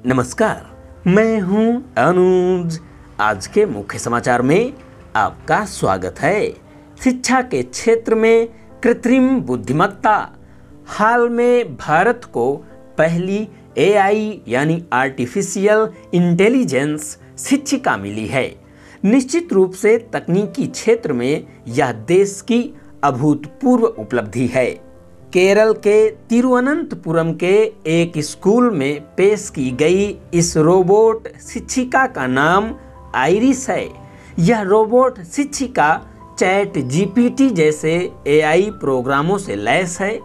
नमस्कार, मैं हूं अनुज। आज के मुख्य समाचार में आपका स्वागत है। शिक्षा के क्षेत्र में कृत्रिम बुद्धिमत्ता। हाल में भारत को पहली एआई यानी आर्टिफिशियल इंटेलिजेंस शिक्षिका मिली है। निश्चित रूप से तकनीकी क्षेत्र में यह देश की अभूतपूर्व उपलब्धि है। केरल के तिरुवनंतपुरम के एक स्कूल में पेश की गई इस रोबोट शिक्षिका का नाम आइरिस है। यह रोबोट शिक्षिका चैट जीपीटी जैसे एआई प्रोग्रामों से लैस है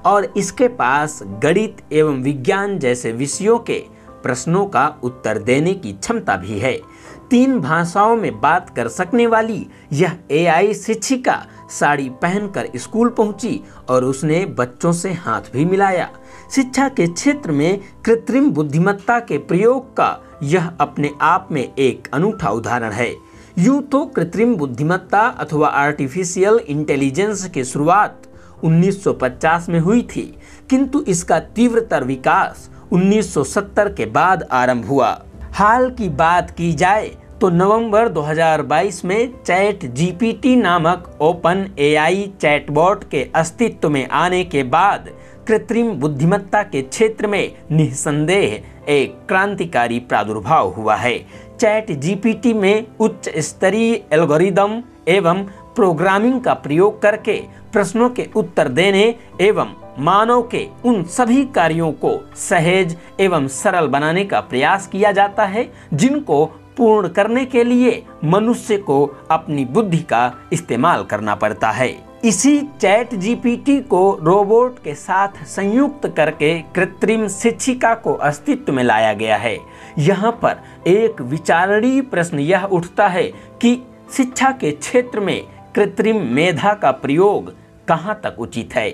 और इसके पास गणित एवं विज्ञान जैसे विषयों के प्रश्नों का उत्तर देने की क्षमता भी है। 3 भाषाओं में बात कर सकने वाली यह एआई शिक्षिका साड़ी पहनकर स्कूल पहुंची और उसने बच्चों से हाथ भी मिलाया। शिक्षा के क्षेत्र में कृत्रिम बुद्धिमत्ता के प्रयोग का यह अपने आप में एक अनूठा उदाहरण है। यूं तो कृत्रिम बुद्धिमत्ता अथवा आर्टिफिशियल इंटेलिजेंस की शुरुआत 1950 में हुई थी, किंतु इसका तीव्रतर विकास 1970 के बाद आरंभ हुआ। हाल की बात की जाए तो नवंबर 2022 में चैट जीपीटी नामक ओपन एआई चैटबॉट के अस्तित्व में आने के बाद कृत्रिम बुद्धिमत्ता के क्षेत्र में निस्संदेह एक क्रांतिकारी प्रादुर्भाव हुआ है। चैट जीपीटी में उच्च स्तरीय एल्गोरिदम एवं प्रोग्रामिंग का प्रयोग करके प्रश्नों के उत्तर देने एवं मानव के उन सभी कार्यों को सहज एवं सरल बनाने का प्रयास किया जाता है जिनको पूर्ण करने के लिए मनुष्य को अपनी बुद्धि का इस्तेमाल करना पड़ता है। इसी चैट जीपीटी को रोबोट के साथ संयुक्त करके कृत्रिम शिक्षिका को अस्तित्व में लाया गया है। यहाँ पर एक विचारणीय प्रश्न यह उठता है कि शिक्षा के क्षेत्र में कृत्रिम मेधा का प्रयोग कहाँ तक उचित है।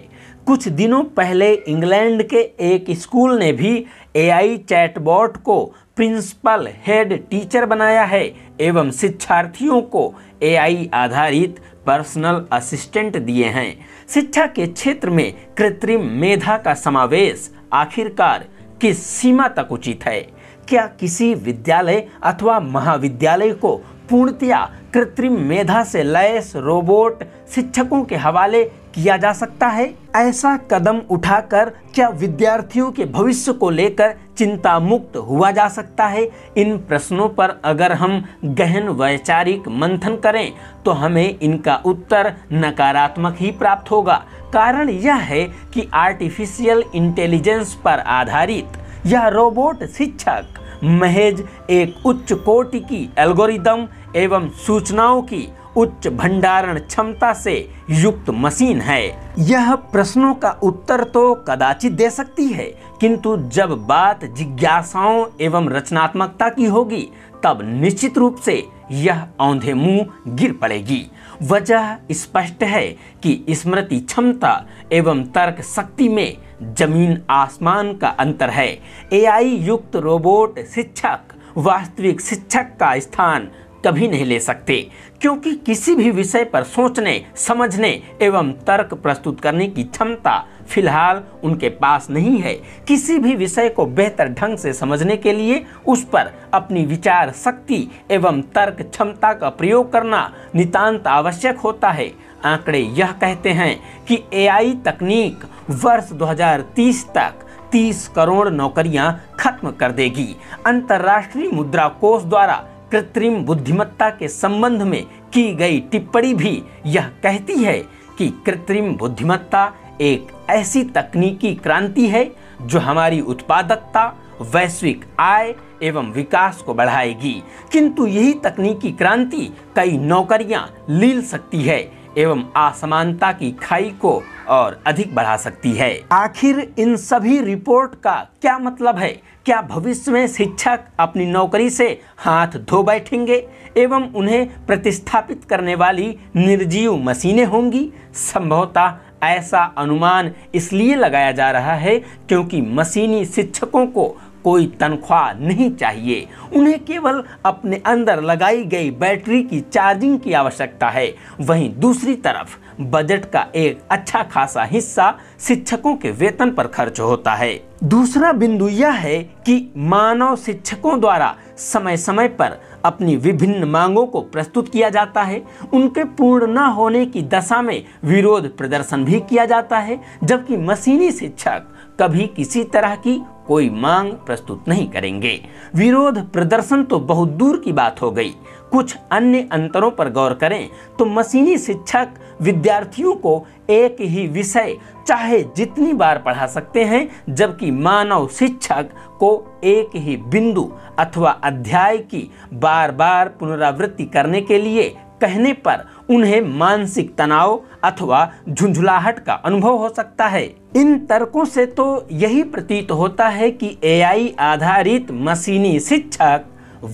कुछ दिनों पहले इंग्लैंड के एक स्कूल ने भी एआई चैटबॉट को प्रिंसिपल हेड टीचर बनाया है एवं शिक्षार्थियों को एआई आधारित पर्सनल असिस्टेंट दिए हैं। शिक्षा के क्षेत्र में कृत्रिम मेधा का समावेश आखिरकार किस सीमा तक उचित है? क्या किसी विद्यालय अथवा महाविद्यालय को पूर्णतया कृत्रिम मेधा से लैस रोबोट शिक्षकों के हवाले किया जा सकता है? ऐसा कदम उठाकर क्या विद्यार्थियों के भविष्य को लेकर चिंता मुक्त हुआ जा सकता है? इन प्रश्नों पर अगर हम गहन वैचारिक मंथन करें तो हमें इनका उत्तर नकारात्मक ही प्राप्त होगा। कारण यह है कि आर्टिफिशियल इंटेलिजेंस पर आधारित यह रोबोट शिक्षक महज एक उच्च कोटि की एल्गोरिदम एवं सूचनाओं की उच्च भंडारण क्षमता से युक्त मशीन है। यह प्रश्नों का उत्तर तो कदाचित दे सकती है, किंतु जब बात जिज्ञासाओं एवं रचनात्मकता की होगी तब निश्चित रूप से यह औंधे मुंह गिर पड़ेगी। वजह स्पष्ट है कि स्मृति क्षमता एवं तर्क शक्ति में जमीन आसमान का अंतर है। एआई युक्त रोबोट शिक्षक वास्तविक शिक्षक का स्थान कभी नहीं ले सकते, क्योंकि किसी भी विषय पर सोचने, समझने एवं तर्क प्रस्तुत करने की क्षमता फिलहाल उनके पास नहीं है। किसी भी विषय को बेहतर ढंग से समझने के लिए उस पर अपनी विचार शक्ति एवं तर्क क्षमता का प्रयोग करना नितांत आवश्यक होता है। आंकड़े यह कहते हैं कि एआई तकनीक वर्ष 2030 तक 30 करोड़ नौकरियां खत्म कर देगी। अंतर्राष्ट्रीय मुद्रा कोष द्वारा कृत्रिम बुद्धिमत्ता के संबंध में की गई टिप्पणी भी यह कहती है कि कृत्रिम बुद्धिमत्ता एक ऐसी तकनीकी क्रांति है जो हमारी उत्पादकता, वैश्विक आय एवं विकास को बढ़ाएगी। किंतु यही तकनीकी क्रांति कई नौकरियां लील सकती है एवं असमानता की खाई को और अधिक बढ़ा सकती है। आखिर इन सभी रिपोर्ट का क्या मतलब है? क्या भविष्य में शिक्षक अपनी नौकरी से हाथ धो बैठेंगे एवं उन्हें प्रतिस्थापित करने वाली निर्जीव मशीनें होंगी? संभवतः ऐसा अनुमान इसलिए लगाया जा रहा है क्योंकि मशीनी शिक्षकों को कोई तनख्वाह नहीं चाहिए। उन्हें केवल अपने अंदर लगाई गई बैटरी की चार्जिंग की आवश्यकता है। वहीं दूसरी तरफ बजट का एक अच्छा खासा हिस्सा शिक्षकों के वेतन पर खर्च होता है। दूसरा बिंदु यह है कि मानव शिक्षकों द्वारा समय समय पर अपनी विभिन्न मांगों को प्रस्तुत किया जाता है। उनके पूर्ण न होने की दशा में विरोध प्रदर्शन भी किया जाता है, जबकि मशीनी शिक्षक कभी किसी तरह की कोई मांग प्रस्तुत नहीं करेंगे। विरोध प्रदर्शन तो बहुत दूर की बात हो गई। कुछ अन्य अंतरों पर गौर करें तो मशीनी शिक्षक विद्यार्थियों को एक ही विषय चाहे जितनी बार पढ़ा सकते हैं, जबकि मानव शिक्षक को एक ही बिंदु अथवा अध्याय की बार बार पुनरावृत्ति करने के लिए कहने पर उन्हें मानसिक तनाव अथवा झुंझुलाहट का अनुभव हो सकता है। इन तर्कों से तो यही प्रतीत होता है कि एआई आधारित मशीनी शिक्षक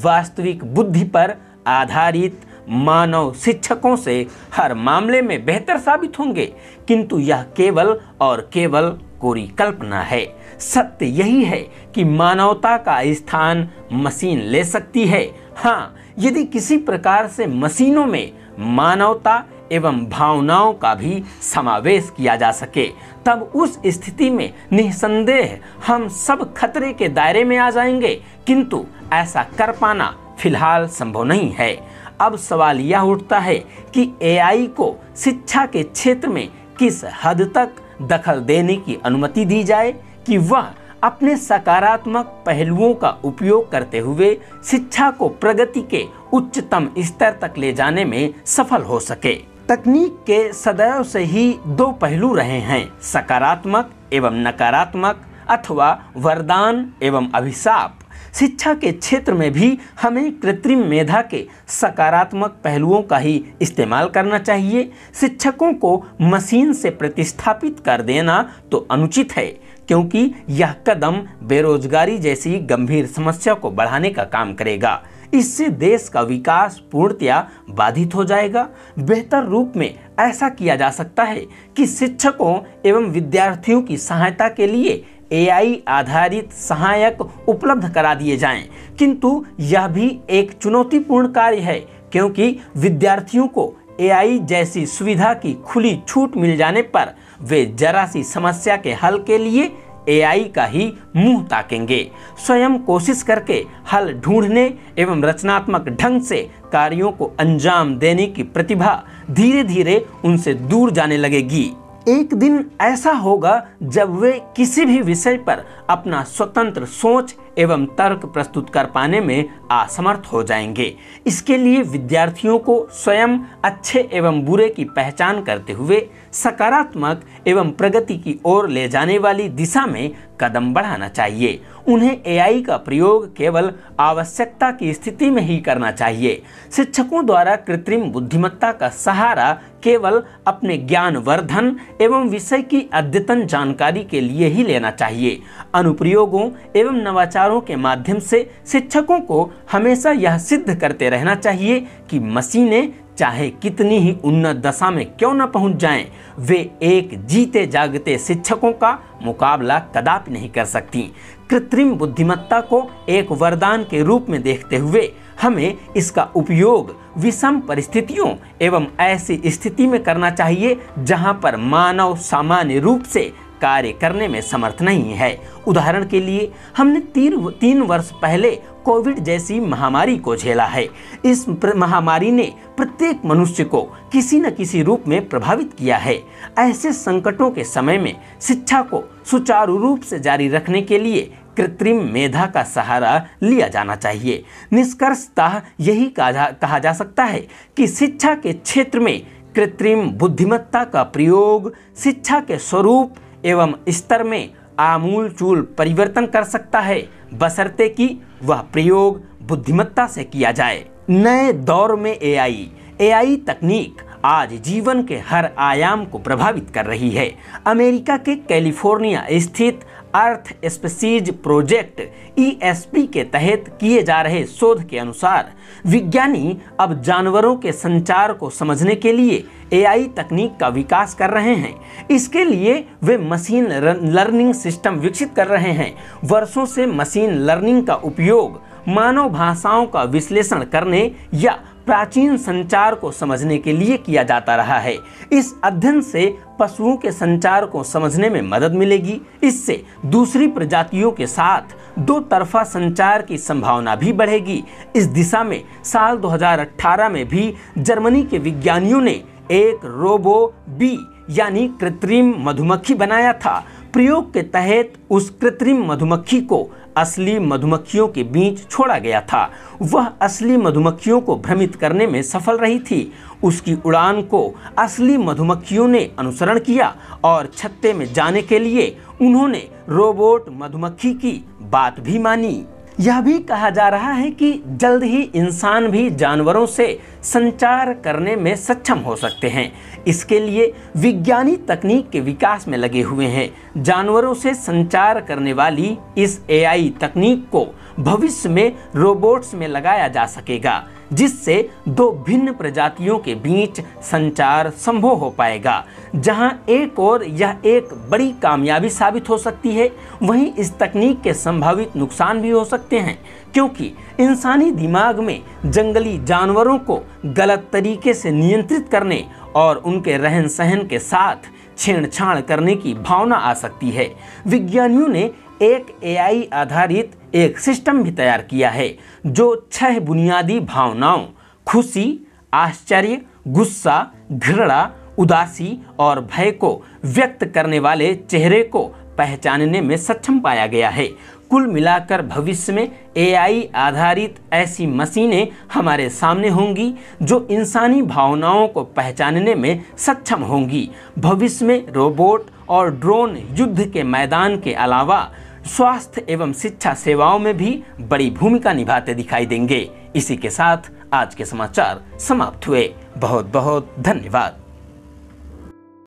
वास्तविक बुद्धि पर आधारित मानव शिक्षकों से हर मामले में बेहतर साबित होंगे, किंतु यह केवल और केवल कोरी कल्पना है। सत्य यही है कि मानवता का स्थान मशीन ले सकती है। हाँ, यदि किसी प्रकार से मशीनों में मानवता एवं भावनाओं का भी समावेश किया जा सके, तब उस स्थिति में निस्संदेह हम सब खतरे के दायरे में आ जाएंगे, किंतु ऐसा कर पाना फिलहाल संभव नहीं है। अब सवाल यह उठता है कि एआई को शिक्षा के क्षेत्र में किस हद तक दखल देने की अनुमति दी जाए कि वह अपने सकारात्मक पहलुओं का उपयोग करते हुए शिक्षा को प्रगति के उच्चतम स्तर तक ले जाने में सफल हो सके। तकनीक के सदैव से ही दो पहलू रहे हैं, सकारात्मक एवं नकारात्मक अथवा वरदान एवं अभिशाप। शिक्षा के क्षेत्र में भी हमें कृत्रिम मेधा के सकारात्मक पहलुओं का ही इस्तेमाल करना चाहिए। शिक्षकों को मशीन से प्रतिस्थापित कर देना तो अनुचित है, क्योंकि यह कदम बेरोजगारी जैसी गंभीर समस्या को बढ़ाने का काम करेगा। इससे देश का विकास पूर्णतया बाधित हो जाएगा। बेहतर रूप में ऐसा किया जा सकता है कि शिक्षकों एवं विद्यार्थियों की सहायता के लिए एआई आधारित सहायक उपलब्ध करा दिए जाएं, किंतु यह भी एक चुनौतीपूर्ण कार्य है, क्योंकि विद्यार्थियों को एआई जैसी सुविधा की खुली छूट मिल जाने पर वे जरा सी समस्या के हल के लिए एआई का ही मुंह ताकेंगे। स्वयं कोशिश करके हल ढूंढने एवं रचनात्मक ढंग से कार्यों को अंजाम देने की प्रतिभा धीरे धीरे उनसे दूर जाने लगेगी। एक दिन ऐसा होगा जब वे किसी भी विषय पर अपना स्वतंत्र सोच एवं तर्क प्रस्तुत कर पाने में असमर्थ हो जाएंगे। इसके लिए विद्यार्थियों को स्वयं अच्छे एवं बुरे की पहचान करते हुए सकारात्मक एवं प्रगति की ओर ले जाने वाली दिशा में कदम बढ़ाना चाहिए। उन्हें एआई का प्रयोग केवल आवश्यकता की स्थिति में ही करना चाहिए। शिक्षकों द्वारा कृत्रिम बुद्धिमत्ता का सहारा केवल अपने ज्ञानवर्धन एवं विषय की अद्यतन जानकारी के लिए ही लेना चाहिए। अनुप्रयोगों एवं नवाचारों के माध्यम से शिक्षकों को हमेशा यह सिद्ध करते रहना चाहिए कि मशीनें चाहे कितनी ही उन्नत दशा में क्यों न पहुंच जाएं, वे एक जीते जागते शिक्षकों का मुकाबला कदापि नहीं कर सकती। कृत्रिम बुद्धिमत्ता को एक वरदान के रूप में देखते हुए हमें इसका उपयोग विषम परिस्थितियों एवं ऐसी स्थिति में करना चाहिए जहां पर मानव सामान्य रूप से कार्य करने में समर्थ नहीं है। उदाहरण के लिए हमने 3 वर्ष पहले कोविड जैसी महामारी को झेला है। इस महामारी ने प्रत्येक मनुष्य को किसी न किसी रूप में प्रभावित किया है। ऐसे संकटों के समय में शिक्षा को सुचारू रूप से जारी रखने के लिए कृत्रिम मेधा का सहारा लिया जाना चाहिए। निष्कर्षतः यही कहा जा सकता है कि शिक्षा के क्षेत्र में कृत्रिम बुद्धिमत्ता का प्रयोग शिक्षा के स्वरूप एवं स्तर में आमूलचूल परिवर्तन कर सकता है, बशर्ते कि वह प्रयोग बुद्धिमत्ता से किया जाए। नए दौर में एआई तकनीक आज जीवन के हर आयाम को प्रभावित कर रही है। अमेरिका के कैलिफोर्निया स्थित अर्थ स्पीसीज प्रोजेक्ट ESP के तहत किए जा रहे शोध के अनुसार विज्ञानी अब जानवरों के संचार को समझने के लिए AI तकनीक का विकास कर रहे हैं। इसके लिए वे मशीन लर्निंग सिस्टम विकसित कर रहे हैं। वर्षों से मशीन लर्निंग का उपयोग मानव भाषाओं का विश्लेषण करने या प्राचीन संचार को समझने के लिए किया जाता रहा है। इस अध्ययन से पशुओं के संचार को समझने में मदद मिलेगी। इससे दूसरी प्रजातियों के साथ दो तरफा संचार की संभावना भी बढ़ेगी। इस दिशा में साल 2018 में भी जर्मनी के विज्ञानियों ने एक रोबो बी यानी कृत्रिम मधुमक्खी बनाया था। प्रयोग के तहत उस कृत्रिम मधुमक्खी को असली मधुमक्खियों के बीच छोड़ा गया था। वह असली मधुमक्खियों को भ्रमित करने में सफल रही थी। उसकी उड़ान को असली मधुमक्खियों ने अनुसरण किया और छत्ते में जाने के लिए उन्होंने रोबोट मधुमक्खी की बात भी मानी। यह भी कहा जा रहा है कि जल्द ही इंसान भी जानवरों से संचार करने में सक्षम हो सकते हैं। इसके लिए विज्ञानी तकनीक के विकास में लगे हुए हैं। जानवरों से संचार करने वाली इस AI तकनीक को भविष्य में रोबोट्स में लगाया जा सकेगा, जिससे दो भिन्न प्रजातियों के बीच संचार संभव हो पाएगा। जहां एक और यह एक बड़ी कामयाबी साबित हो सकती है, वहीं इस तकनीक के संभावित नुकसान भी हो सकते हैं, क्योंकि इंसानी दिमाग में जंगली जानवरों को गलत तरीके से नियंत्रित करने और उनके रहन सहन के साथ छेड़छाड़ करने की भावना आ सकती है। विज्ञानियों ने एक AI आधारित एक सिस्टम भी तैयार किया है जो 6 बुनियादी भावनाओं खुशी, आश्चर्य, गुस्सा, घृणा, उदासी और भय को व्यक्त करने वाले चेहरे को पहचानने में सक्षम पाया गया है। कुल मिलाकर भविष्य में AI आधारित ऐसी मशीनें हमारे सामने होंगी जो इंसानी भावनाओं को पहचानने में सक्षम होंगी। भविष्य में रोबोट और ड्रोन युद्ध के मैदान के अलावा स्वास्थ्य एवं शिक्षा सेवाओं में भी बड़ी भूमिका निभाते दिखाई देंगे। इसी के साथ आज के समाचार समाप्त हुए। बहुत बहुत धन्यवाद।